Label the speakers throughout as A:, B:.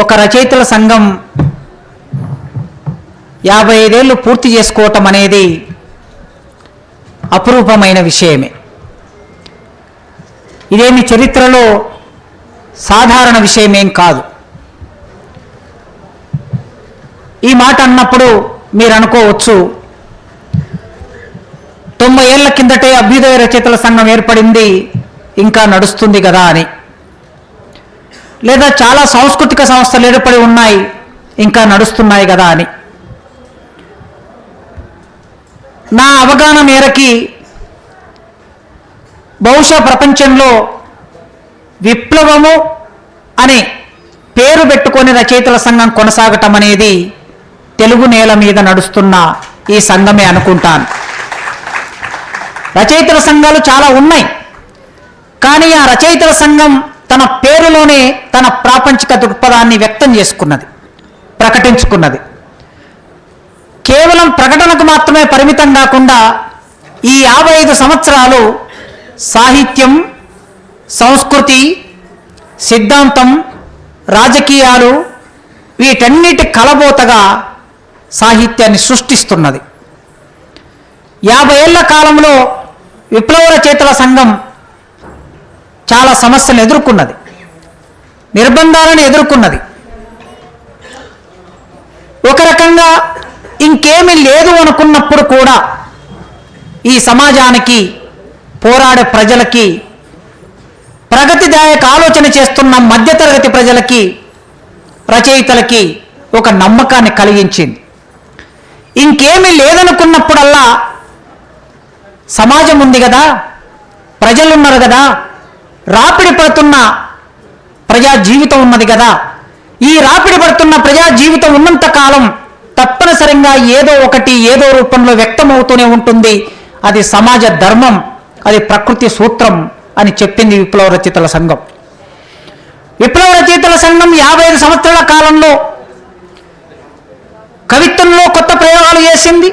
A: ఒక రచయితల సంఘం 55 ఏళ్ళు పూర్తి చేసుకోవటం అనేది అపురూపమైన విషయమే. ఇదేమి చరిత్రలో సాధారణ విషయమేం కాదు. ఈ మాట అన్నప్పుడు మీరు అనుకోవచ్చు, 90 ఏళ్ల కిందటే అభ్యుదయ రచయితల సంఘం ఏర్పడింది, ఇంకా నడుస్తుంది కదా అని. లేదా చాలా సాంస్కృతిక సంస్థలు ఏర్పడి ఉన్నాయి, ఇంకా నడుస్తున్నాయి కదా అని. నా అవగాహన మేరకి బహుశా ప్రపంచంలో విప్లవము అనే పేరు పెట్టుకొని రచయితల సంఘం కొనసాగటం అనేది తెలుగు నేల మీద నడుస్తున్న ఈ సంఘమే అనుకుంటాను. రచయితల సంఘాలు చాలా ఉన్నాయి, కానీ ఆ రచయితల సంఘం తన పేరులోనే తన ప్రాపంచిక దృక్పథాన్ని వ్యక్తం చేసుకున్నది, ప్రకటించుకున్నది. కేవలం ప్రకటనకు మాత్రమే పరిమితం కాకుండా ఈ 55 సంవత్సరాలు సాహిత్యం, సంస్కృతి, సిద్ధాంతం, రాజకీయాలు వీటన్నిటి కలబోతగా సాహిత్యాన్ని సృష్టిస్తున్నది. 50 ఏళ్ల కాలంలో విప్లవ రచయితల సంఘం చాలా సమస్యలను ఎదుర్కొన్నది, నిర్బంధాలను ఎదుర్కొన్నది. ఒక రకంగా ఇంకేమీ లేదు అనుకున్నప్పుడు కూడా ఈ సమాజానికి, పోరాడే ప్రజలకి, ప్రగతిదాయక ఆలోచన చేస్తున్న మధ్యతరగతి ప్రజలకి, రచయితలకి ఒక నమ్మకాన్ని కలిగించింది. ఇంకేమీ లేదనుకున్నప్పుడల్లా సమాజం ఉంది కదా, ప్రజలున్నారు కదా, రాపిడి పడుతున్న ప్రజా జీవితం ఉన్నది కదా, ఈ రాపిడి పడుతున్న ప్రజా జీవితం ఉన్నంత కాలం తప్పనిసరిగా ఏదో ఒకటి ఏదో రూపంలో వ్యక్తమవుతూనే ఉంటుంది. అది సమాజ ధర్మం, అది ప్రకృతి సూత్రం అని చెప్పింది విప్లవ రచయితల సంఘం. విప్లవ రచయితల సంఘం 55 సంవత్సరాల కాలంలో కవిత్వంలో కొత్త ప్రయోగాలు చేసింది,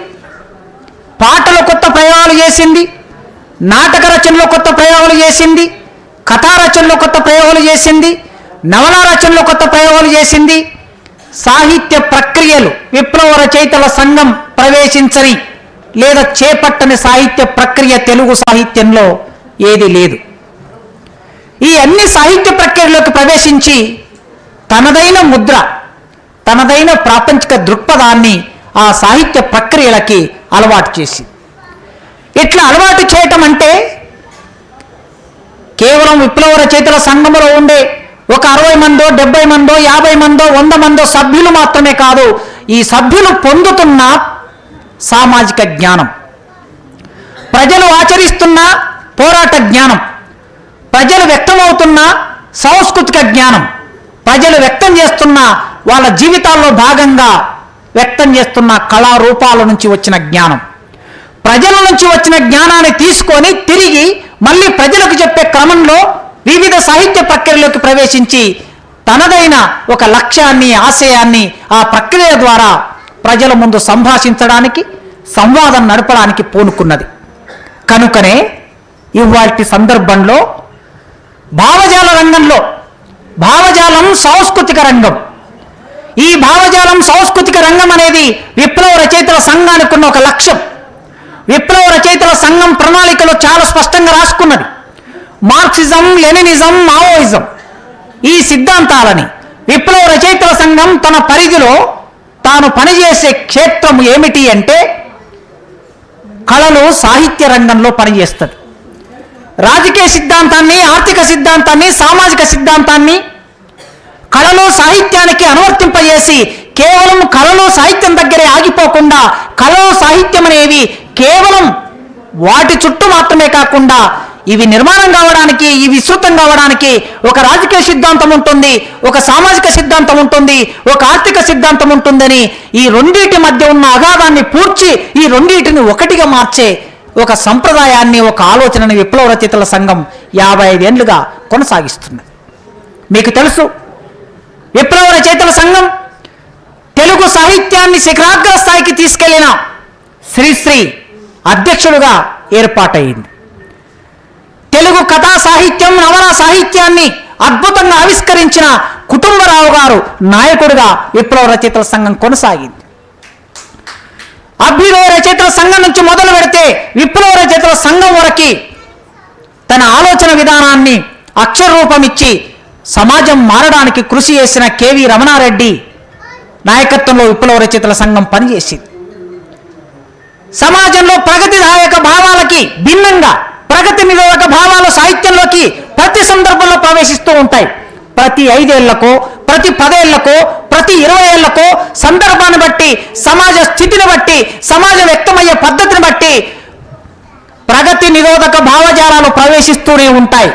A: పాటలో కొత్త ప్రయోగాలు చేసింది, నాటక రచనలో కొత్త ప్రయోగాలు చేసింది, కథా రచనలో కొత్త ప్రయోగాలు చేసింది, నవలా రచనలో కొత్త ప్రయోగాలు చేసింది. సాహిత్య ప్రక్రియలు విప్లవ రచయితల సంఘం ప్రవేశించని లేదా చేపట్టని సాహిత్య ప్రక్రియ తెలుగు సాహిత్యంలో ఏది లేదు. ఈ అన్ని సాహిత్య ప్రక్రియలోకి ప్రవేశించి తనదైన ముద్ర, తనదైన ప్రాపంచిక దృక్పథాన్ని ఆ సాహిత్య ప్రక్రియలకి అలవాటు చేసి, ఇట్లా అలవాటు చేయటం అంటే కేవలం విప్లవ రచయితల సంఘంలో ఉండే ఒక 60 మందో 70 మందో 50 మందో 100 మందో సభ్యులు మాత్రమే కాదు, ఈ సభ్యులు పొందుతున్న సామాజిక జ్ఞానం, ప్రజలు ఆచరిస్తున్న పోరాట జ్ఞానం, ప్రజలు వ్యక్తమవుతున్న సాంస్కృతిక జ్ఞానం, ప్రజలు వ్యక్తం చేస్తున్న వాళ్ళ జీవితాల్లో భాగంగా వ్యక్తం చేస్తున్న కళారూపాల నుంచి వచ్చిన జ్ఞానం, ప్రజల నుంచి వచ్చిన జ్ఞానాన్ని తీసుకొని తిరిగి మళ్ళీ ప్రజలకు చెప్పే క్రమంలో వివిధ సాహిత్య ప్రక్రియలోకి ప్రవేశించి తనదైన ఒక లక్ష్యాన్ని, ఆశయాన్ని ఆ ప్రక్రియ ద్వారా ప్రజల ముందు సంభాషించడానికి, సంవాదం నడపడానికి పూనుకున్నది. కనుకనే ఇవాల్టి సందర్భంలో భావజాల రంగంలో, భావజాలం సాంస్కృతిక రంగం, ఈ భావజాలం సాంస్కృతిక రంగం అనేది విప్లవ రచయితల సంఘానికి ఉన్న ఒక లక్ష్యం. విప్లవ రచయితల సంఘం ప్రణాళికలో చాలా స్పష్టంగా రాసుకున్నది. మార్క్సిజం, లెనినిజం, మావోయిజం ఈ సిద్ధాంతాలని విప్లవ రచయితల సంఘం తన పరిధిలో తాను పనిచేసే క్షేత్రం ఏమిటి అంటే కళలు, సాహిత్య రంగంలో పనిచేస్తుంది. రాజకీయ సిద్ధాంతాన్ని, ఆర్థిక సిద్ధాంతాన్ని, సామాజిక సిద్ధాంతాన్ని కళలో సాహిత్యానికి అనువర్తింపజేసి కేవలం కళలో సాహిత్యం దగ్గరే ఆగిపోకుండా కళలో సాహిత్యం అనేవి కేవలం వాటి చుట్టూ మాత్రమే కాకుండా ఇవి నిర్మాణం కావడానికి, ఇవి విస్తృతం కావడానికి ఒక రాజకీయ సిద్ధాంతం ఉంటుంది, ఒక సామాజిక సిద్ధాంతం ఉంటుంది, ఒక ఆర్థిక సిద్ధాంతం ఉంటుందని ఈ రెండింటి మధ్య ఉన్న అగాధాన్ని పూడ్చి ఈ రెండింటిని ఒకటిగా మార్చే ఒక సంప్రదాయాన్ని, ఒక ఆలోచనని విప్లవ రచయితల సంఘం 55 ఏళ్లుగా కొనసాగిస్తున్నది. మీకు తెలుసు, విప్లవ రచయితల సంఘం తెలుగు సాహిత్యాన్ని శిఖరాగ్ర స్థాయికి తీసుకెళ్లిన శ్రీశ్రీ అధ్యక్షుడుగా ఏర్పాటైంది. తెలుగు కథా సాహిత్యం, నవలా సాహిత్యాన్ని అద్భుతంగా ఆవిష్కరించిన కుటుంబరావు గారు నాయకుడిగా విప్లవ రచయితల సంఘం కొనసాగింది. అభ్యుదయ రచయితల సంఘం నుంచి మొదలు పెడితే విప్లవ రచయితల సంఘం వరకు తన ఆలోచన విధానాన్ని అక్షర రూపమిచ్చి సమాజం మారడానికి కృషి చేసిన కేవి రమణారెడ్డి నాయకత్వంలో విప్లవ రచయితల సంఘం పనిచేసింది. సమాజంలో ప్రగతిదాయక భావాలకి భిన్నంగా ప్రగతి నిరోధక భావాలు సాహిత్యంలోకి ప్రతి సందర్భంలో ప్రవేశిస్తూ ఉంటాయి. ప్రతి 5 ఏళ్లకో, ప్రతి 10 ఏళ్లకో, ప్రతి 20 ఏళ్లకో సందర్భాన్ని బట్టి, సమాజ స్థితిని బట్టి, సమాజం వ్యక్తమయ్యే పద్ధతిని బట్టి ప్రగతి నిరోధక భావజాలాలు ప్రవేశిస్తూనే ఉంటాయి.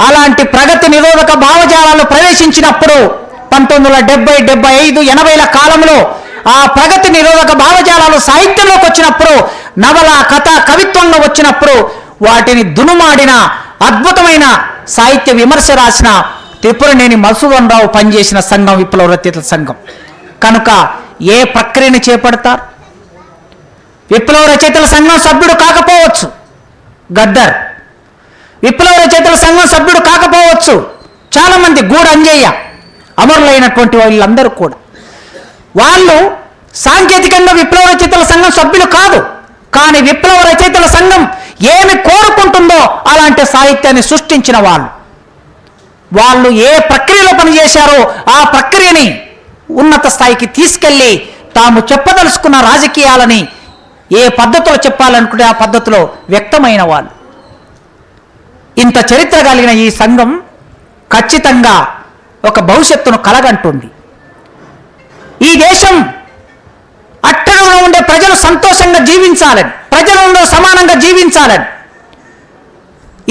A: అలాంటి ప్రగతి నిరోధక భావజాలాలు ప్రవేశించినప్పుడు 1970, 75, 80ల కాలంలో ఆ ప్రగతి నిరోధక భావజాలాలు సాహిత్యంలోకి వచ్చినప్పుడు, నవల, కథ, కవిత్వంలో వచ్చినప్పుడు వాటిని దునుమాడిన అద్భుతమైన సాహిత్య విమర్శ రాసిన త్రిపురనేని మధుసూదన్ రావు పనిచేసిన సంఘం విప్లవ రచయితల సంఘం. కనుక ఏ ప్రక్రియను చేపడతారు? విప్లవ రచయితల సంఘం సభ్యుడు కాకపోవచ్చు గద్దర్, విప్లవ రచయితల సంఘం సభ్యుడు కాకపోవచ్చు చాలామంది, గూడ అంజయ్య, అమరులైనటువంటి వాళ్ళందరూ కూడా. వాళ్ళు సాంకేతికంగా విప్లవ రచయితల సంఘం సభ్యులు కాదు, కానీ విప్లవ రచయితల సంఘం ఏమి కోరుకుంటుందో అలాంటి సాహిత్యాన్ని సృష్టించిన వాళ్ళు ఏ ప్రక్రియలో పనిచేశారో ఆ ప్రక్రియని ఉన్నత స్థాయికి తీసుకెళ్ళి తాము చెప్పదలుచుకున్న రాజకీయాలని ఏ పద్ధతిలో చెప్పాలనుకుంటే ఆ పద్ధతిలో వ్యక్తమైన వాళ్ళు. ఇంత చరిత్ర కలిగిన ఈ సంఘం ఖచ్చితంగా ఒక భవిష్యత్తును కలగంటుంది. ఈ దేశం అట్టడుగున ఉండే ప్రజలు సంతోషంగా జీవించాలని, ప్రజలందరూ సమానంగా జీవించాలని,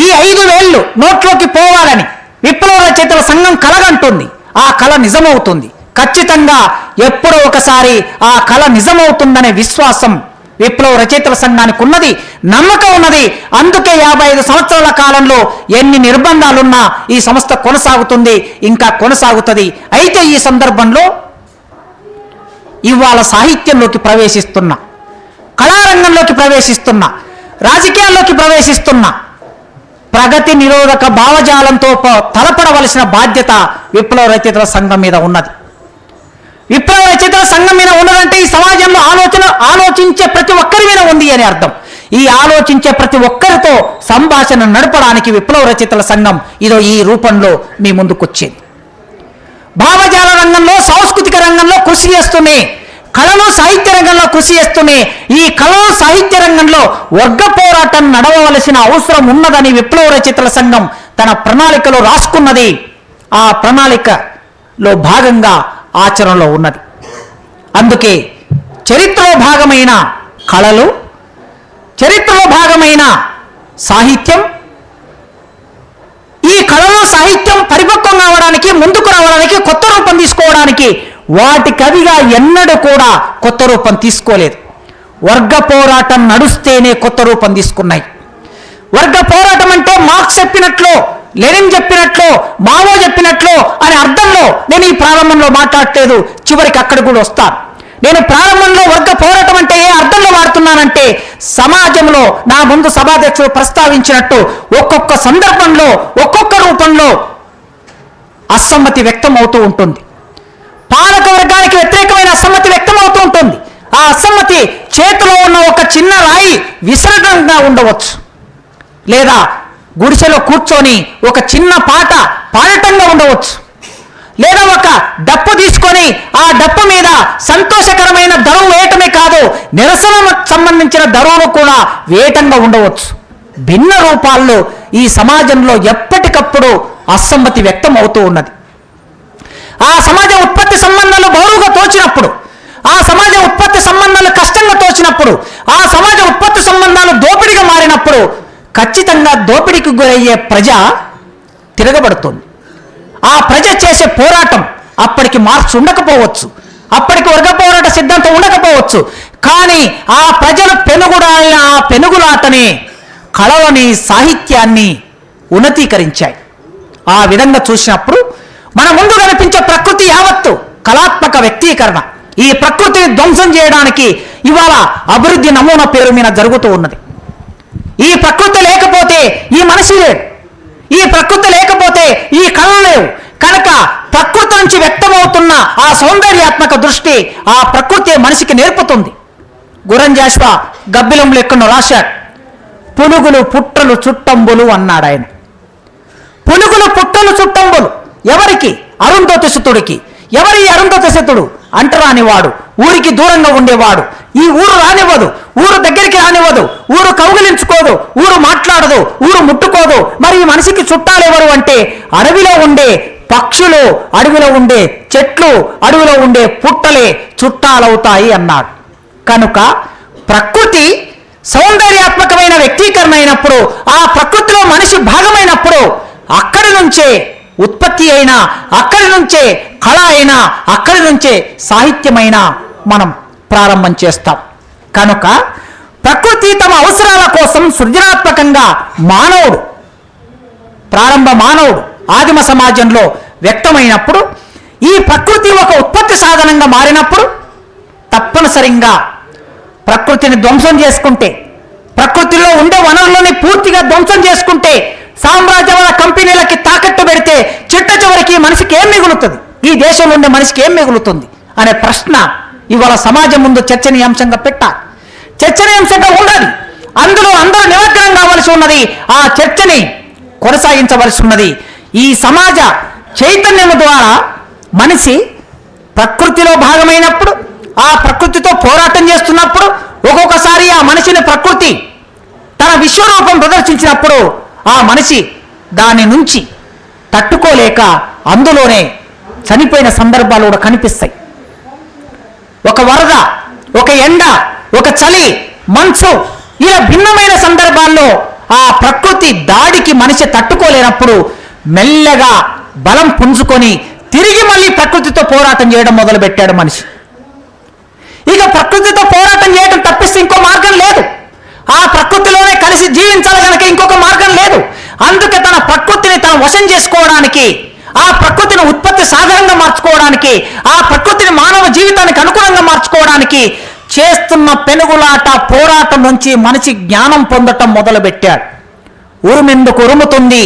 A: ఈ 5 వేళ్ళు నోట్లోకి పోవాలని విప్లవ రచయితల సంఘం కలగంటుంది. ఆ కళ నిజమవుతుంది. ఖచ్చితంగా ఎప్పుడో ఒకసారి ఆ కళ నిజమవుతుందనే విశ్వాసం విప్లవ రచయితల సంఘానికి ఉన్నది, నమ్మకం ఉన్నది. అందుకే 55 సంవత్సరాల కాలంలో ఎన్ని నిర్బంధాలున్నా ఈ సంస్థ కొనసాగుతుంది, ఇంకా కొనసాగుతుంది. అయితే ఈ సందర్భంలో ఇవాళ సాహిత్యంలోకి ప్రవేశిస్తున్న, కళారంగంలోకి ప్రవేశిస్తున్న, రాజకీయాల్లోకి ప్రవేశిస్తున్న ప్రగతి నిరోధక భావజాలంతో తలపడవలసిన బాధ్యత విప్లవ రచయితల సంఘం మీద ఉన్నది. విప్లవ రచయితల సంఘం మీద ఉన్నదంటే ఈ సమాజంలో ఆలోచించే ప్రతి ఒక్కరి మీద ఉంది అని అర్థం. ఈ ఆలోచించే ప్రతి ఒక్కరితో సంభాషణ నడపడానికి విప్లవ రచయితల సంఘం ఇదో ఈ రూపంలో మీ ముందుకొచ్చింది. భావజాల రంగంలో, సాంస్కృతిక రంగంలో కృషి చేస్తూనే, కళలు సాహిత్య రంగంలో కృషి చేస్తూనే ఈ కళలు సాహిత్య రంగంలో వర్గ పోరాటం నడవవలసిన అవసరం ఉన్నదని విప్లవ రచయితల సంఘం తన ప్రణాళికలో రాసుకున్నది. ఆ ప్రణాళికలో భాగంగా ఆచరణలో ఉన్నది. అందుకే చరిత్రలో భాగమైన కళలు, చరిత్రలో భాగమైన సాహిత్యం, ఈ కళలు సాహిత్యం పరిపక్వం కావడానికి, ముందుకు రావడానికి, కొత్త రూపం తీసుకోవడానికి వాటి కవిగా ఎన్నడూ కూడా కొత్త రూపం తీసుకోలేదు. వర్గ పోరాటం నడుస్తేనే కొత్త రూపం తీసుకున్నాయి. వర్గ పోరాటం అంటే మార్క్స్ చెప్పినట్లు, లెనిన్ చెప్పినట్లు, మావో చెప్పినట్లు అనే అర్థంలో నేను ఈ ప్రారంభంలో మాట్లాడలేదు, చివరికి అక్కడ కూడా వస్తాను. నేను ప్రారంభంలో వర్గ పోరాటం అంటే ఏ అర్థంలో వాడుతున్నానంటే, సమాజంలో నా ముందు సభాధ్యక్షుడు ప్రస్తావించినట్టు ఒక్కొక్క సందర్భంలో, ఒక్కొక్క రూపంలో అసమ్మతి వ్యక్తం అవుతూ ఉంటుంది. పాలక వర్గానికి వ్యతిరేకమైన అసమ్మతి వ్యక్తం అవుతూ ఉంటుంది. ఆ అసమ్మతి చేతిలో ఉన్న ఒక చిన్న రాయి విసరడంగా ఉండవచ్చు, లేదా గుడిసెలో కూర్చొని ఒక చిన్న పాట పాడటంగా ఉండవచ్చు, లేదా ఒక డప్పు తీసుకొని ఆ డప్పు మీద సంతోషకరమైన దరువు వేయటమే కాదు, నిరసనకు సంబంధించిన దరువును కూడా వేయటంగా ఉండవచ్చు. భిన్న రూపాల్లో ఈ సమాజంలో ఎప్పటికప్పుడు అసమ్మతి వ్యక్తం అవుతూ ఉన్నది. ఆ సమాజ ఉత్పత్తి సంబంధాలు బరువుగా తోచినప్పుడు, ఆ సమాజ ఉత్పత్తి సంబంధాలు కష్టంగా తోచినప్పుడు, ఆ సమాజ ఉత్పత్తి సంబంధాలు దోపిడిగా మారినప్పుడు ఖచ్చితంగా దోపిడీకి గురయ్యే ప్రజ తిరగబడుతుంది. ఆ ప్రజ చేసే పోరాటం అప్పటికి మార్క్స్ ఉండకపోవచ్చు, అప్పటికి వర్గ పోరాట సిద్ధాంతం ఉండకపోవచ్చు, కానీ ఆ ప్రజలు పెనుగుడాలిన ఆ పెనుగులాటని, కళలని, సాహిత్యాన్ని ఉన్నతీకరించాయి. ఆ విధంగా చూసినప్పుడు మన ముందు కనిపించే ప్రకృతి యావత్తు కళాత్మక వ్యక్తీకరణ. ఈ ప్రకృతిని ధ్వంసం చేయడానికి ఇవాళ అభివృద్ధి నమూనా పేరు మీద జరుగుతూ ఉన్నది. ఈ ప్రకృతి లేకపోతే ఈ మనిషి లేడు, ఈ ప్రకృతి లేకపోతే ఈ కళలు లేవు. కనుక ప్రకృతిని నుంచి వ్యక్తమవుతున్న ఆ సౌందర్యాత్మక దృష్టి ఆ ప్రకృతి మనిషికి నేర్పుతుంది. గురంజాశ్వ గబ్బిలంలో ఎక్కడో రాశాడు, పులుగులు పుట్టలు చుట్టంబులు అన్నాడు ఆయన. పులుగులు పుట్టలు చుట్టంబులు ఎవరికి? అరుంధతి సుతుడికి. ఎవరి అరుంధతి సుతుడు? అంటరానివాడు, ఊరికి దూరంగా ఉండేవాడు. ఈ ఊరు రానివ్వదు, ఊరు దగ్గరికి రానివ్వదు, ఊరు కౌగిలించుకోదు, ఊరు మాట్లాడదు, ఊరు ముట్టుకోదు. మరి ఈ మనిషికి చుట్టాలు ఎవరు అంటే అడవిలో ఉండే పక్షులు, అడవిలో ఉండే చెట్లు, అడవిలో ఉండే పుట్టలే చుట్టాలవుతాయి అన్నాడు. కనుక ప్రకృతి సౌందర్యాత్మకమైన వ్యక్తీకరణ అయినప్పుడు, ఆ ప్రకృతిలో మనిషి భాగమైనప్పుడు అక్కడి నుంచే ఉత్పత్తి అయినా, అక్కడి నుంచే కళ అయినా, అక్కడి నుంచే సాహిత్యమైనా మనం ప్రారంభం చేస్తాం. కనుక ప్రకృతి తమ అవసరాల కోసం సృజనాత్మకంగా మానవుడు, ప్రారంభ మానవుడు ఆదిమ సమాజంలో వ్యక్తమైనప్పుడు, ఈ ప్రకృతి ఒక ఉత్పత్తి సాధనంగా మారినప్పుడు తప్పనిసరిగా ప్రకృతిని ధ్వంసం చేసుకుంటే, ప్రకృతిలో ఉండే వనరులని పూర్తిగా ధ్వంసం చేసుకుంటే, సామ్రాజ్యవాద కంపెనీలకి తాకట్టు పెడితే చిట్ట చివరికి మనిషికి ఏం మిగులుతుంది, ఈ దేశంలో ఉండే మనిషికి ఏం మిగులుతుంది అనే ప్రశ్న ఇవాళ సమాజం ముందు చర్చనీయాంశంగా పెట్టాలి. చర్చనీయాంశంగా ఉండాలి. అందులో అందరూ నిమగ్నం కావలసి ఉన్నది. ఆ చర్చని కొనసాగించవలసి ఉన్నది. ఈ సమాజ చైతన్యం ద్వారా మనిషి ప్రకృతిలో భాగమైనప్పుడు, ఆ ప్రకృతితో పోరాటం చేస్తున్నప్పుడు, ఒక్కొక్కసారి ఆ మనిషిని ప్రకృతి తన విశ్వరూపం ప్రదర్శించినప్పుడు ఆ మనిషి దాని నుంచి తట్టుకోలేక అందులోనే చనిపోయిన సందర్భాలు కూడా కనిపిస్తాయి. ఒక వరద, ఒక ఎండ, ఒక చలి, మంచు, ఇలా భిన్నమైన సందర్భాల్లో ఆ ప్రకృతి దాడికి మనిషి తట్టుకోలేనప్పుడు మెల్లగా బలం పుంజుకొని తిరిగి మళ్ళీ ప్రకృతితో పోరాటం చేయడం మొదలుపెట్టాడు మనిషి. ఇక ప్రకృతితో పోరాటం చేయడం తప్పిస్తే ఇంకో మార్గం లేదు. ఆ ప్రకృతిలోనే కలిసి జీవించాలి కనుక ఇంకొక మార్గం లేదు. అందుకే తన ప్రకృతిని తన వశం చేసుకోవడానికి, ఆ ప్రకృతిని ఉత్పత్తి సాధనంగా మార్చుకోవడానికి, ఆ ప్రకృతిని మానవ జీవితానికి అనుకూలంగా మార్చుకోవడానికి చేస్తున్న పెనుగులాట పోరాటం నుంచి మనిషి జ్ఞానం పొందటం మొదలుపెట్టాడు. ఉరుమెందుకు ఉరుముతుంది,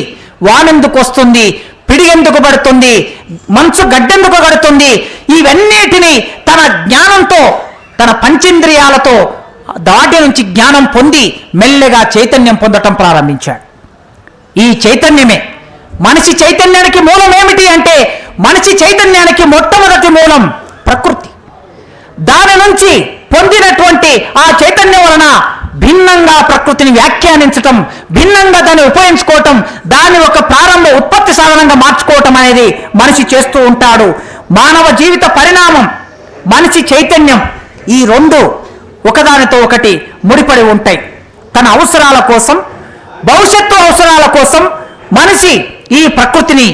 A: వానెందుకు వస్తుంది, పిడి ఎందుకు పడుతుంది, మంచు గడ్డెందుకు గడుతుంది, ఇవన్నిటినీ తన జ్ఞానంతో, తన పంచేంద్రియాలతో దాటి నుంచి జ్ఞానం పొంది మెల్లగా చైతన్యం పొందటం ప్రారంభించాడు. ఈ చైతన్యమే మనిషి చైతన్యానికి మూలం ఏమిటి అంటే, మనిషి చైతన్యానికి మొట్టమొదటి మూలం ప్రకృతి. దాని నుంచి పొందినటువంటి ఆ చైతన్యం వలన భిన్నంగా ప్రకృతిని వ్యాఖ్యానించటం, భిన్నంగా దాన్ని ఉపయోగించుకోవటం, దాన్ని ఒక ప్రారంభ ఉత్పత్తి సాధనంగా మార్చుకోవటం అనేది మనిషి చేస్తూ ఉంటాడు. మానవ జీవిత పరిణామం, మనిషి చైతన్యం, ఈ రెండు ఒకదానితో ఒకటి ముడిపడి ఉంటాయి. తన అవసరాల కోసం, భవిష్యత్తు అవసరాల కోసం మనిషి ఈ ప్రకృతిని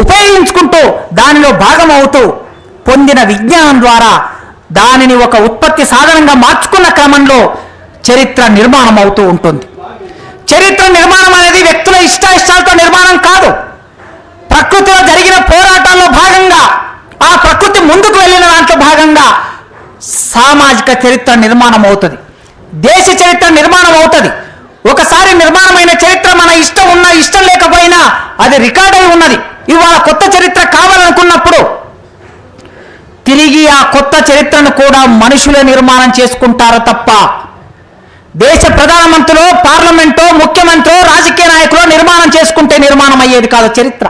A: ఉపయోగించుకుంటూ దానిలో భాగమవుతూ పొందిన విజ్ఞానం ద్వారా దానిని ఒక ఉత్పత్తి సాధనంగా మార్చుకున్న క్రమంలో చరిత్ర నిర్మాణం అవుతూ ఉంటుంది. చరిత్ర నిర్మాణం అనేది వ్యక్తుల ఇష్టాయిష్టాలతో నిర్మాణం కాదు. ప్రకృతిలో జరిగిన పోరాటాల్లో భాగంగా, ఆ ప్రకృతి ముందుకు వెళ్ళిన దాంట్లో భాగంగా సామాజిక చరిత్ర నిర్మాణం అవుతుంది, దేశ చరిత్ర నిర్మాణం అవుతుంది. ఒకసారి నిర్మాణమైన చరిత్ర మన ఇష్టం ఉన్నా ఇష్టం లేకపోయినా అది రికార్డ్ అయి ఉన్నది. ఇవాళ కొత్త చరిత్ర కావాలనుకున్నప్పుడు తిరిగి ఆ కొత్త చరిత్రను కూడా మనుషులే నిర్మాణం చేసుకుంటారు తప్ప దేశ ప్రధానమంత్రులు, పార్లమెంటో, ముఖ్యమంత్రి, రాజకీయ నాయకులు నిర్మాణం చేసుకుంటే నిర్మాణం అయ్యేది కాదు చరిత్ర.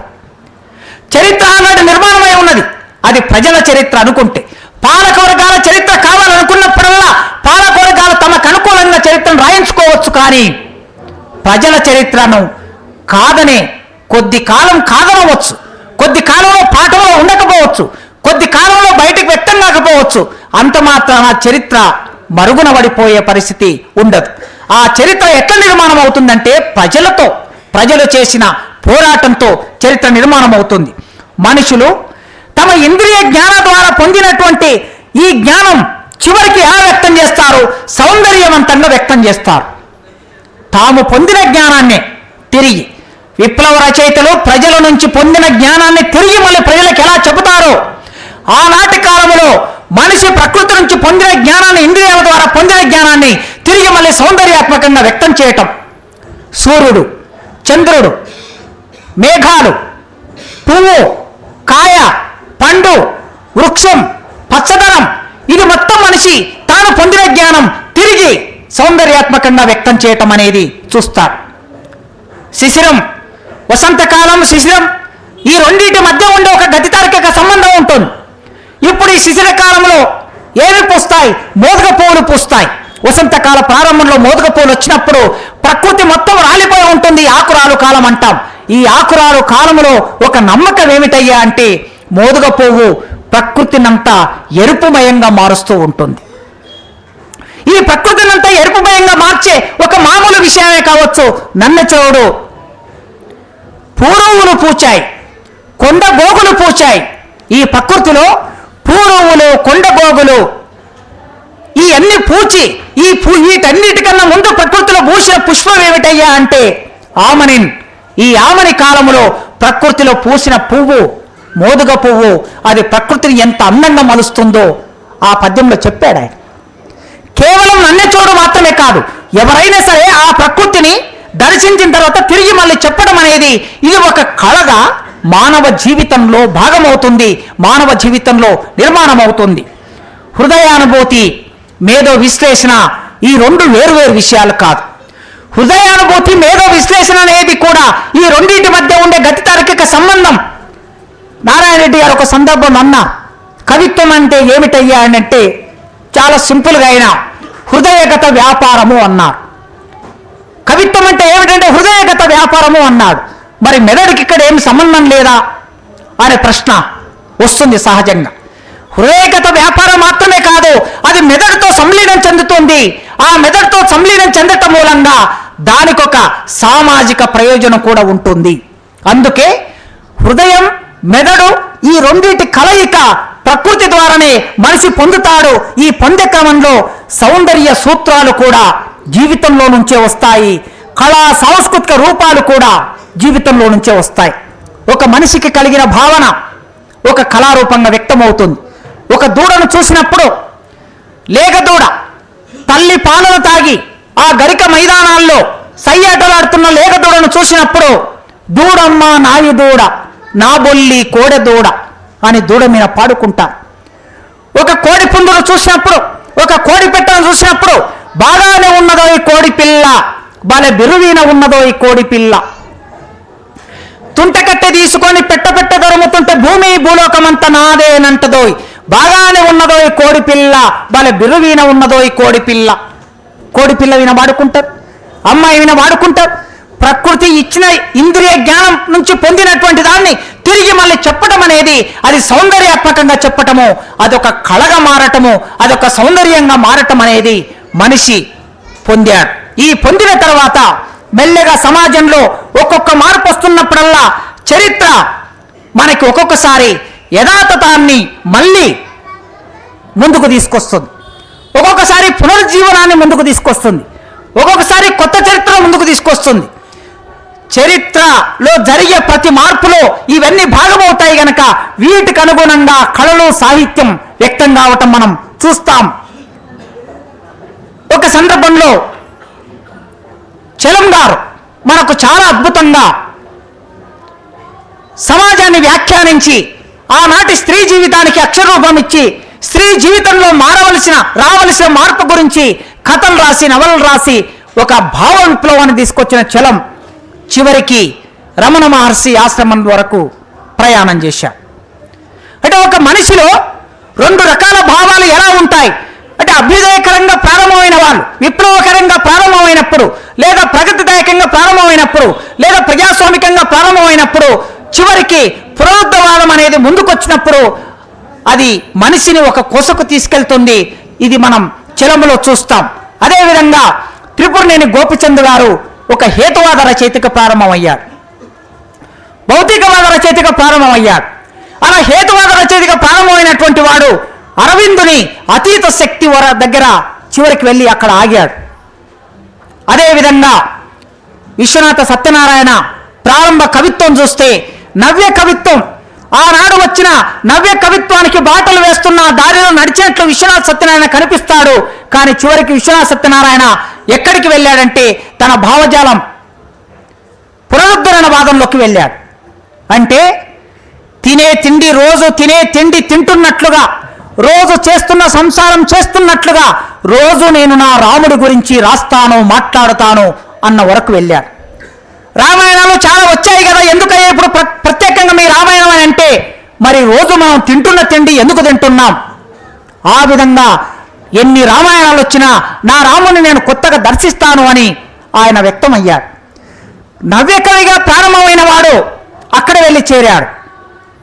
A: చరిత్ర ఆనాడు నిర్మాణమై ఉన్నది, అది ప్రజల చరిత్ర అనుకుంటే. పాలకవర్గాల చరిత్ర కావాలనుకున్నప్పుడల్లా పాలకవర్గాలు తమకు అనుకూలంగా చరిత్రను రాయించుకోవచ్చు, కానీ ప్రజల చరిత్రను కాదనే, కొద్ది కాలం కాదనవచ్చు, కొద్ది కాలంలో పాఠంలో ఉండకపోవచ్చు, కొద్ది కాలంలో బయటకు వ్యక్తం కాకపోవచ్చు, అంత మాత్రాన చరిత్ర మరుగున పడిపోయే పరిస్థితి ఉండదు. ఆ చరిత్ర ఎట్లా నిర్మాణం అవుతుందంటే ప్రజలతో, ప్రజలు చేసిన పోరాటంతో చరిత్ర నిర్మాణం అవుతుంది. మనుషులు తమ ఇంద్రియ జ్ఞానం ద్వారా పొందినటువంటి ఈ జ్ఞానం చివరికి ఎలా వ్యక్తం చేస్తారు? సౌందర్యవంతంగా వ్యక్తం చేస్తారు. తాము పొందిన జ్ఞానాన్ని తిరిగి, విప్లవ రచయితలు ప్రజల నుంచి పొందిన జ్ఞానాన్ని తిరిగి మళ్ళీ ప్రజలకు ఎలా చెబుతారో, ఆనాటి కాలంలో మనిషి ప్రకృతి నుంచి పొందిన జ్ఞానాన్ని, ఇంద్రియాల ద్వారా పొందిన జ్ఞానాన్ని తిరిగి మళ్ళీ సౌందర్యాత్మకంగా వ్యక్తం చేయటం. సూర్యుడు, చంద్రుడు, మేఘాలు, పువ్వు, కాయ, పండు, చెట్టు, వృక్షం, పచ్చదనం, ఇది మొత్తం మనిషి తాను పొందిన జ్ఞానం తిరిగి సౌందర్యాత్మకంగా వ్యక్తం చేయటం అనేది చూస్తారు. శిశిరం, వసంతకాలం, శిశిరం, ఈ రెండింటి మధ్య ఉండే ఒక గతితార్కిక సంబంధం ఉంటుంది. ఇప్పుడు ఈ శిశిర కాలంలో ఏమి పూస్తాయి? మోదుగ పువ్వులు పూస్తాయి. వసంతకాల ప్రారంభంలో మోదుగ పువ్వులు వచ్చినప్పుడు ప్రకృతి మొత్తం రాలిపోయి ఉంటుంది. ఆకురాలు కాలం అంటాం. ఈ ఆకురాలు కాలంలో ఒక నమ్మకం ఏమిటయ్యా అంటే మోదుగ పువ్వు ప్రకృతినంతా ఎరుపుమయంగా మారుస్తూ ఉంటుంది. ఈ ప్రకృతినంతా ఎరుపుమయంగా మార్చే ఒక మామూలు విషయమే కావచ్చు. నన్నచోడు పూరువులు పూచాయి, కొండ గోగులు పూచాయి. ఈ ప్రకృతిలో పూరువులు, కొండ గోగులు ఈ అన్ని పూచి వీటన్నిటికన్నా ముందు ప్రకృతిలో పూసిన పుష్పం ఏమిటయ్యా అంటే ఆమనిన్. ఈ ఆమని కాలంలో ప్రకృతిలో పూసిన పువ్వు మోదుగ పువ్వు, అది ప్రకృతిని ఎంత అందంగా మలుస్తుందో ఆ పద్యంలో చెప్పాడు ఆయన. కేవలం నన్నెచోడు మాత్రమే కాదు, ఎవరైనా సరే ఆ ప్రకృతిని దర్శించిన తర్వాత తిరిగి మళ్ళీ చెప్పడం అనేది ఇది ఒక కళగా మానవ జీవితంలో భాగమవుతుంది, మానవ జీవితంలో నిర్మాణం అవుతుంది. హృదయానుభూతి, మేధో విశ్లేషణ ఈ రెండు వేరువేరు విషయాలు కాదు. హృదయానుభూతి, మేధో విశ్లేషణ అనేది కూడా ఈ రెండింటి మధ్య ఉండే గతితార్కిక సంబంధం. నారాయణ రెడ్డి గారు ఒక సందర్భం అన్నా, కవిత్వం అంటే ఏమిటయ్యా అంటే చాలా సింపుల్గా అయినా హృదయగత వ్యాపారము అన్నారు. కవిత్వం అంటే ఏమిటంటే హృదయగత వ్యాపారము అన్నాడు. మరి మెదడుకి ఇక్కడ ఏమి సంబంధం లేదా అనే ప్రశ్న వస్తుంది సహజంగా. హృదయగత వ్యాపారం మాత్రమే కాదు, అది మెదడుతో సంలీనం చెందుతుంది. ఆ మెదడుతో సంలీనం చెందటం మూలంగా దానికొక సామాజిక ప్రయోజనం కూడా ఉంటుంది. అందుకే హృదయం, మెదడు ఈ రెండింటి కలయిక ప్రకృతి ద్వారానే మనిషి పొందుతాడు. ఈ పొందే క్రమంలో సౌందర్య సూత్రాలు కూడా జీవితంలో నుంచే వస్తాయి. కళా సాంస్కృతిక రూపాలు కూడా జీవితంలో నుంచే వస్తాయి. ఒక మనిషికి కలిగిన భావన ఒక కళారూపంగా వ్యక్తమవుతుంది. ఒక దూడను చూసినప్పుడు, లేగ దూడ తల్లి పాలన తాగి ఆ గరిక మైదానాల్లో సయ్యాటలాడుతున్న లేగ దూడను చూసినప్పుడు దూడమ్మ నాయి దూడ, నా బొల్లి కోడె దూడ అని దూడ మీద పాడుకుంటారు. ఒక కోడి పుందును చూసినప్పుడు, ఒక కోడి పెట్టను చూసినప్పుడు బాగానే ఉన్నదో ఈ కోడి పిల్ల, బాలే బిరువీన ఉన్నదో ఈ కోడి పిల్ల, తుంటకట్టె తీసుకొని పెట్ట దొరుముతుంటే భూమి భూలోకమంతా నాదేనంటదోయ్, బాగానే ఉన్నదో ఈ కోడి పిల్ల, బాలే బిరువీన ఉన్నదో ఈ కోడి పిల్ల. కోడి పిల్ల విన వాడుకుంటారు, అమ్మాయి విన వాడుకుంటారు. ప్రకృతి ఇచ్చిన ఇంద్రియ జ్ఞానం నుంచి పొందినటువంటి దాన్ని తిరిగి మళ్ళీ చెప్పడం అనేది అది సౌందర్యాత్మకంగా చెప్పటము, అదొక కళగా మారటము, అదొక సౌందర్యంగా మారటం అనేది మనిషి పొందాడు. ఈ పొందిన తర్వాత మెల్లగా సమాజంలో ఒక్కొక్క మార్పు వస్తున్నప్పుడల్లా చరిత్ర మనకి ఒక్కొక్కసారి యథాతథాన్ని మళ్ళీ ముందుకు తీసుకొస్తుంది, ఒక్కొక్కసారి పునరుజ్జీవనాన్ని ముందుకు తీసుకొస్తుంది, ఒక్కొక్కసారి కొత్త చరిత్ర ముందుకు తీసుకొస్తుంది. చరిత్రలో జరిగే ప్రతి మార్పులో ఇవన్నీ భాగమవుతాయి గనక వీటికి అనుగుణంగా కళలు, సాహిత్యం వ్యక్తం కావటం మనం చూస్తాం. ఒక సందర్భంలో చలం గారు మనకు చాలా అద్భుతంగా సమాజాన్ని వ్యాఖ్యానించి ఆనాటి స్త్రీ జీవితానికి అక్షరరూపం ఇచ్చి స్త్రీ జీవితంలో రావలసిన మార్పు గురించి కథలు రాసి, నవలలు రాసి ఒక భావ విప్లవాన్ని తీసుకొచ్చిన చలం చివరికి రమణ మహర్షి ఆశ్రమం వరకు ప్రయాణం చేశాడు. అంటే ఒక మనిషిలో రెండు రకాల భావాలు ఎలా ఉంటాయి అంటే అభ్యుదయకరంగా ప్రారంభమైన వాళ్ళు, విప్లవకరంగా ప్రారంభమైనప్పుడు, లేదా ప్రగతిదాయకంగా ప్రారంభమైనప్పుడు, లేదా ప్రజాస్వామికంగా ప్రారంభమైనప్పుడు, చివరికి పునరుద్ధవాదం అనేది ముందుకొచ్చినప్పుడు అది మనిషిని ఒక కొసకు తీసుకెళ్తుంది. ఇది మనం చలంలో చూస్తాం. అదేవిధంగా త్రిపురనేని గోపిచంద్ గారు ఒక హేతువాద రచయితగా ప్రారంభమయ్యాడు, భౌతికవాద రచయితగా ప్రారంభమయ్యాడు. అలా హేతువాద రచయితగా ప్రారంభమైనటువంటి వాడు అరవిందుని అతీత శక్తి దగ్గర చివరికి వెళ్ళి అక్కడ ఆగాడు. అదేవిధంగా విశ్వనాథ సత్యనారాయణ ప్రారంభ కవిత్వం చూస్తే నవ్య కవిత్వం, ఆనాడు వచ్చిన నవ్య కవిత్వానికి బాటలు వేస్తున్న దారిలో నడిచినట్లు విశ్వనాథ సత్యనారాయణ కనిపిస్తాడు. కానీ చివరికి విశ్వనాథ సత్యనారాయణ ఎక్కడికి వెళ్ళాడంటే తన భావజాలం పునరుద్ధరణ వాదంలోకి వెళ్ళాడు. అంటే తినే తిండి రోజు తినే తిండి తింటున్నట్లుగా, రోజు చేస్తున్న సంసారం చేస్తున్నట్లుగా రోజు నేను నా రాముడి గురించి రాస్తాను, మాట్లాడుతాను అన్న వరకు వెళ్ళాడు. రామాయణాలు చాలా వచ్చాయి కదా, ఎందుకయ్యా ఇప్పుడు ప్రత్యేకంగా మీ రామాయణం అని అంటే, మరి రోజు మనం తింటున్న తిండి ఎందుకు తింటున్నాం? ఆ విధంగా ఎన్ని రామాయణాలు వచ్చినా నా రాముని నేను కొత్తగా దర్శిస్తాను అని ఆయన వ్యక్తమయ్యాడు. నవ్యకవిగా ప్రారంభమైన వాడు అక్కడ వెళ్ళి చేరాడు.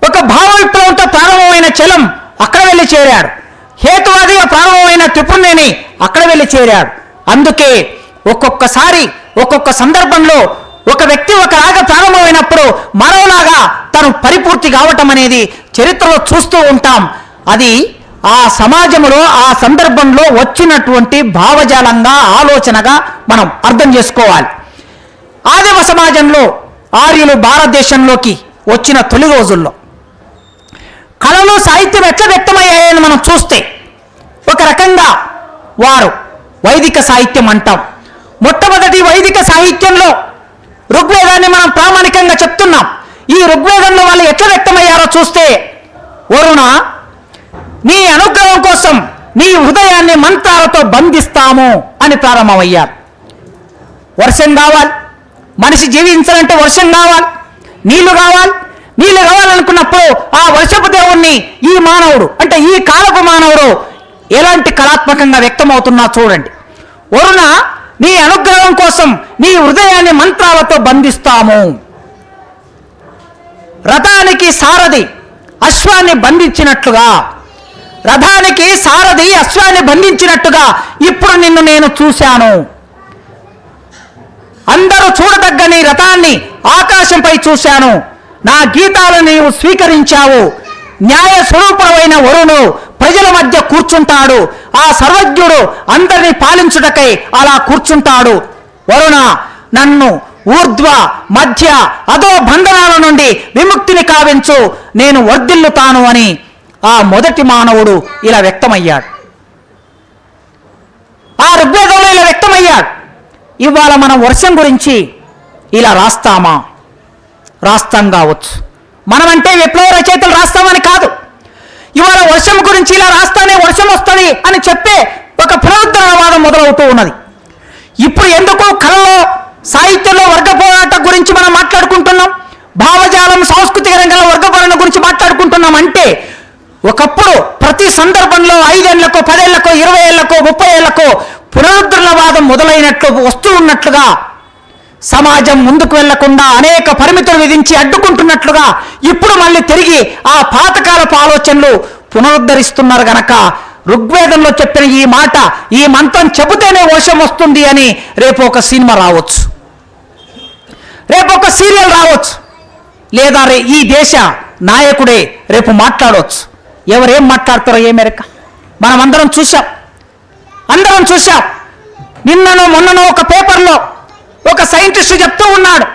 A: ఒక భావ విప్లవంతో ప్రారంభమైన చలం అక్కడ వెళ్ళి చేరాడు. హేతువాదిగా ప్రారంభమైన త్రిపురనేని అక్కడ వెళ్ళి చేరాడు. అందుకే ఒక్కొక్కసారి ఒక్కొక్క సందర్భంలో ఒక వ్యక్తి ఒకలాగా ప్రారంభమైనప్పుడు మరోలాగా తను పరిపూర్తి కావటం అనేది చరిత్రలో చూస్తూ ఉంటాం. అది ఆ సమాజంలో ఆ సందర్భంలో వచ్చినటువంటి భావజాలంగా, ఆలోచనగా మనం అర్థం చేసుకోవాలి. ఆదిమ సమాజంలో ఆర్యులు భారతదేశంలోకి వచ్చిన తొలి రోజుల్లో కళలు, సాహిత్యం ఎట్లా వ్యక్తమయ్యాయని మనం చూస్తే ఒక రకంగా వారు వైదిక సాహిత్యం అంటాం. మొట్టమొదటి వైదిక సాహిత్యంలో ఋగ్వేదాన్ని మనం ప్రామాణికంగా చెప్తున్నాం. ఈ ఋగ్వేదంలో వాళ్ళు ఎట్లా వ్యక్తమయ్యారో చూస్తే, వరుణ నీ అనుగ్రహం కోసం నీ హృదయాన్ని మంత్రాలతో బంధిస్తాము అని ప్రారంభమయ్యారు. వర్షం కావాలి, మనిషి జీవించాలంటే వర్షం కావాలి, నీళ్లు కావాలి. నీళ్లు కావాలనుకున్నప్పుడు ఆ వర్షపు దేవుణ్ణి ఈ మానవుడు అంటే ఈ కాలపు మానవుడు ఎలాంటి కళాత్మకంగా వ్యక్తమవుతున్నా చూడండి. వరుణ నీ అనుగ్రహం కోసం నీ హృదయాన్ని మంత్రాలతో బంధిస్తాము. రథానికి సారథి అశ్వాన్ని బంధించినట్లుగా, రథానికి సారథి అశ్వాన్ని బంధించినట్టుగా ఇప్పుడు నిన్ను నేను చూశాను. అందరూ చూడదగ్గ నీ రథాన్ని ఆకాశంపై చూశాను. నా గీతాలను నీవు స్వీకరించావు. న్యాయ స్వరూపమైన వరుణు ప్రజల మధ్య కూర్చుంటాడు. ఆ సర్వజ్ఞుడు అందరినీ పాలించుటకై అలా కూర్చుంటాడు. వరుణ నన్ను ఊర్ధ్వ, మధ్య, అదో బంధనాల నుండి విముక్తిని కావించు, నేను వర్ధిల్లుతాను అని ఆ మొదటి మానవుడు ఇలా వ్యక్తమయ్యాడు. ఆ ఋగ్వేదంలో ఇలా వ్యక్తమయ్యాడు. ఇవాళ మనం వర్షం గురించి ఇలా రాస్తామా? రాస్తాం కావచ్చు. మనమంటే విప్లవ రచయితలు రాస్తామని కాదు. ఇవాళ వర్షం గురించి ఇలా రాస్తానే వర్షం వస్తుంది అని చెప్పే ఒక పునరుద్ధరణవాదం మొదలవుతూ ఉన్నది. ఇప్పుడు ఎందుకు కళలో, సాహిత్యంలో వర్గ పోరాటం గురించి మనం మాట్లాడుకుంటున్నాం, భావజాలం, సాంస్కృతిక రంగంలో వర్గ పోరాటం గురించి మాట్లాడుకుంటున్నాం అంటే, ఒకప్పుడు ప్రతి సందర్భంలో 5 ఏళ్లకో 10 ఏళ్లకో 20 ఏళ్లకో 30 ఏళ్లకో పునరుద్ధరణవాదం మొదలైనట్లు వస్తూ ఉన్నట్లుగా, సమాజం ముందుకు వెళ్లకుండా అనేక పరిమితులు విధించి అడ్డుకుంటున్నట్లుగా ఇప్పుడు మళ్ళీ తిరిగి ఆ పాతకాలపు ఆలోచనలు పునరుద్ధరిస్తున్నారు గనక ఋగ్వేదంలో చెప్పిన ఈ మాట, ఈ మంత్రం చెబితేనే వర్షం వస్తుంది అని రేపు ఒక సినిమా రావచ్చు, రేపు ఒక సీరియల్ రావచ్చు, లేదా ఈ దేశ నాయకుడే రేపు మాట్లాడవచ్చు. ఎవరేం మాట్లాడతారో ఏ మేరకు మనం అందరం చూసాం. నిన్ననో మొన్ననో ఒక పేపర్లో ఒక సైంటిస్ట్ చెప్తూ ఉన్నాడు,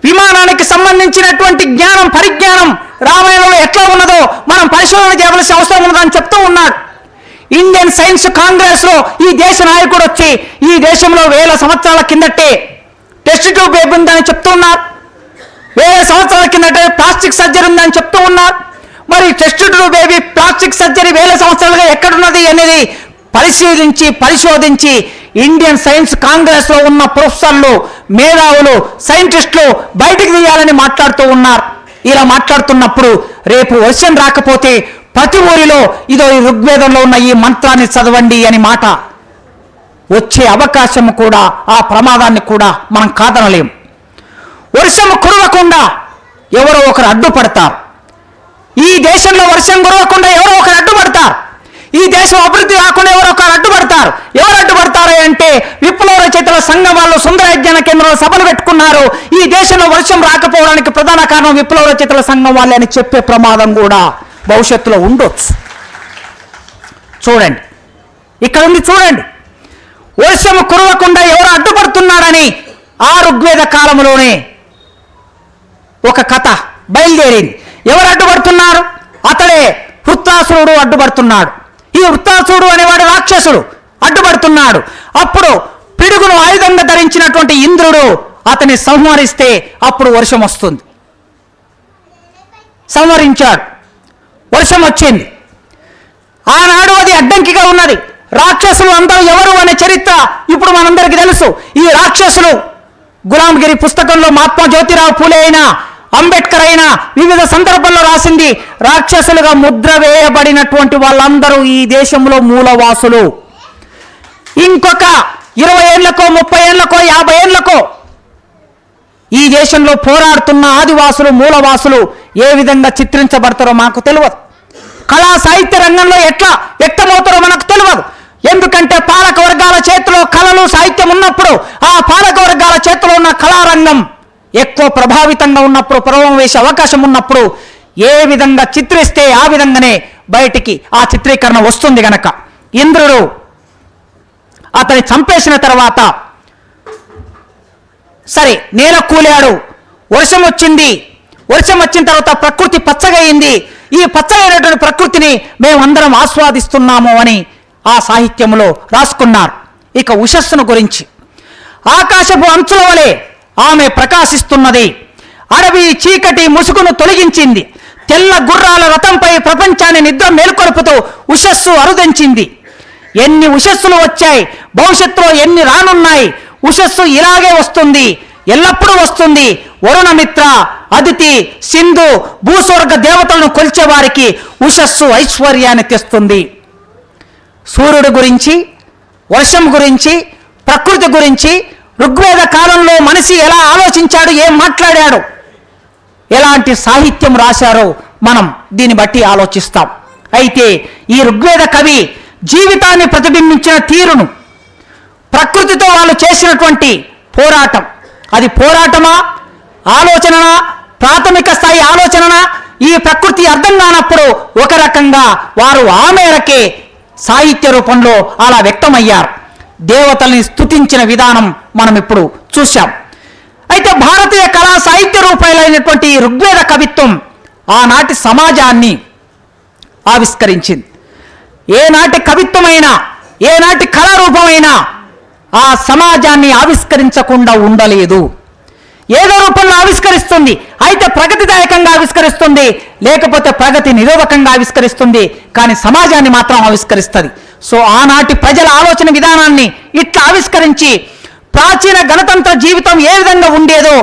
A: విమానానికి సంబంధించినటువంటి జ్ఞానం, పరిజ్ఞానం రామాయణంలో ఎట్లా ఉన్నదో మనం పరిశోధన చేయవలసిన అవసరం ఉన్నదని చెప్తూ ఉన్నాడు. ఇండియన్ సైన్స్ కాంగ్రెస్ లో ఈ దేశ నాయకుడు వచ్చి ఈ దేశంలో 1000 సంవత్సరాల కిందటే టెస్ట్ ట్యూబ్ బేబీ ఉందని చెప్తూ ఉన్నారు. 1000 సంవత్సరాల కిందటే ప్లాస్టిక్ సర్జరీ ఉందని చెప్తూ ఉన్నారు. మరి test tube baby, plastic surgery 1000 సంవత్సరాలుగా ఎక్కడున్నది అనేది పరిశోధించి ఇండియన్ సైన్స్ కాంగ్రెస్ లో ఉన్న ప్రొఫెసర్లు, మేధావులు, సైంటిస్టులు బయటికి తీయాలని మాట్లాడుతూ ఉన్నారు. ఇలా మాట్లాడుతున్నప్పుడు రేపు వర్షం రాకపోతే ప్రతి ఊరిలో ఇదో ఈ ఋగ్వేదంలో ఉన్న ఈ మంత్రాన్ని చదవండి అని మాట వచ్చే అవకాశం కూడా, ఆ ప్రమాదాన్ని కూడా మనం కాదనలేం. వర్షం కురవకుండా ఎవరో ఒకరు అడ్డుపడతారు. ఈ దేశంలో వర్షం కురవకుండా ఎవరో ఒకరు అడ్డుపడతారు. ఈ దేశం అభివృద్ధి కాకుండా ఎవరో ఒకరు అడ్డుపడతారు. ఎవరు అడ్డుపడతారు అంటే విప్లవ రచయితల సంఘం వాళ్ళు సుందర యజ్ఞాన కేంద్రంలో సభలు పెట్టుకున్నారు. ఈ దేశంలో వర్షం రాకపోవడానికి ప్రధాన కారణం విప్లవ రచయితల సంఘం వాళ్ళే అని చెప్పే ప్రమాదం కూడా భవిష్యత్తులో ఉండొచ్చు. చూడండి, ఇక్కడ ఉంది చూడండి, వర్షం కురవకుండా ఎవరు అడ్డుపడుతున్నాడని ఆ ఋగ్వేద కాలంలోనే ఒక కథ బయలుదేరింది. ఎవరు అడ్డుపడుతున్నారు? అతడే వృత్తాసురుడు అడ్డుపడుతున్నాడు. ఈ వృత్తాసురుడు అనేవాడు రాక్షసుడు అడ్డుపడుతున్నాడు. అప్పుడు పిడుగును ఆయుధంగా ధరించినటువంటి ఇంద్రుడు అతన్ని సంహరిస్తే అప్పుడు వర్షం వస్తుంది. సంవరించాడు. వర్షం వచ్చింది. ఆనాడు అది అడ్డంకిగా ఉన్నది. రాక్షసులు అందరూ ఎవరు అనే చరిత్ర ఇప్పుడు మనందరికీ తెలుసు. ఈ రాక్షసులు గులాంగిరి పుస్తకంలో మహాత్మా జ్యోతిరావు పూలే అయినా, అంబేద్కర్ అయినా వివిధ సందర్భాల్లో రాసింది. రాక్షసులుగా ముద్ర వేయబడినటువంటి వాళ్ళందరూ ఈ దేశంలో మూలవాసులు. ఇంకొక 20 ఏళ్లకో 30 ఏళ్లకో 50 ఏళ్లకో ఈ దేశంలో పోరాడుతున్న ఆదివాసులు, మూలవాసులు ఏ విధంగా చిత్రించబడతారో మాకు తెలియదు. కళా సాహిత్య రంగంలో ఎట్లా వ్యక్తమవుతారో మనకు తెలియదు. ఎందుకంటే పాలక వర్గాల చేతిలో కళలు, సాహిత్యం ఉన్నప్పుడు, ఆ పాలక వర్గాల చేతిలో ఉన్న కళారంగం ఎక్కువ ప్రభావితంగా ఉన్నప్పుడు, ప్రభావం వేసే అవకాశం ఉన్నప్పుడు ఏ విధంగా చిత్రిస్తే ఆ విధంగానే బయటికి ఆ చిత్రీకరణ వస్తుంది. గనక ఇంద్రుడు అతని చంపేసిన తర్వాత సరే నేల కూలాడు, వర్షం వచ్చింది. వర్షం వచ్చిన తర్వాత ప్రకృతి పచ్చగయింది. ఈ పచ్చగైనటువంటి ప్రకృతిని మేమందరం ఆస్వాదిస్తున్నాము అని ఆ సాహిత్యంలో రాసుకున్నారు. ఇక ఉషస్సును గురించి, ఆకాశపు అంచుల వలె ఆమె ప్రకాశిస్తున్నది. అడవి చీకటి ముసుగును తొలగించింది. తెల్ల గుర్రాల రథంపై ప్రపంచాన్ని నిద్ర మేల్కొలుపుతూ ఉషస్సు అరుదించింది. ఎన్ని ఉషస్సులు వచ్చాయి, భవిష్యత్తులో ఎన్ని రానున్నాయి. ఉషస్సు ఇలాగే వస్తుంది, ఎల్లప్పుడూ వస్తుంది. వరుణమిత్ర, అదితి, సింధు, భూస్వర్గ దేవతలను కొలిచే వారికి ఉషస్సు ఐశ్వర్యాన్ని తెస్తుంది. సూర్యుడి గురించి, వర్షం గురించి, ప్రకృతి గురించి ఋగ్వేద కాలంలో మనిషి ఎలా ఆలోచించాడు, ఏం మాట్లాడాడు, ఎలాంటి సాహిత్యం రాశారో మనం దీన్ని బట్టి ఆలోచిస్తాం. అయితే ఈ ఋగ్వేద కవి జీవితాన్ని ప్రతిబింబించిన తీరును, ప్రకృతితో వాళ్ళు చేసినటువంటి పోరాటం, అది పోరాటమా, ఆలోచననా, ప్రాథమిక స్థాయి ఆలోచననా, ఈ ప్రకృతి అర్థం కానప్పుడు ఒక రకంగా వారు ఆ మేరకే సాహిత్య రూపంలో అలా వ్యక్తమయ్యారు. దేవతల్ని స్తుతించిన విధానం మనం ఇప్పుడు చూశాం. అయితే భారతీయ కళా సాహిత్య రూపాయలైనటువంటి ఈ ఋగ్వేద కవిత్వం ఆనాటి సమాజాన్ని ఆవిష్కరించింది. ఏనాటి కవిత్వమైనా, ఏనాటి కళారూపమైనా ఆ సమాజాన్ని ఆవిష్కరించకుండా ఉండలేదు. ఏదో రూపంలో ఆవిష్కరిస్తుంది. అయితే ప్రగతిదాయకంగా ఆవిష్కరిస్తుంది, లేకపోతే ప్రగతి నిరోధకంగా ఆవిష్కరిస్తుంది. కానీ సమాజాన్ని మాత్రం ఆవిష్కరిస్తుంది. సో ఆనాటి ప్రజల ఆలోచన విధానాన్ని ఇట్లా ఆవిష్కరించి ప్రాచీన గణతంత్ర జీవితం ఏ విధంగా ఉండేదో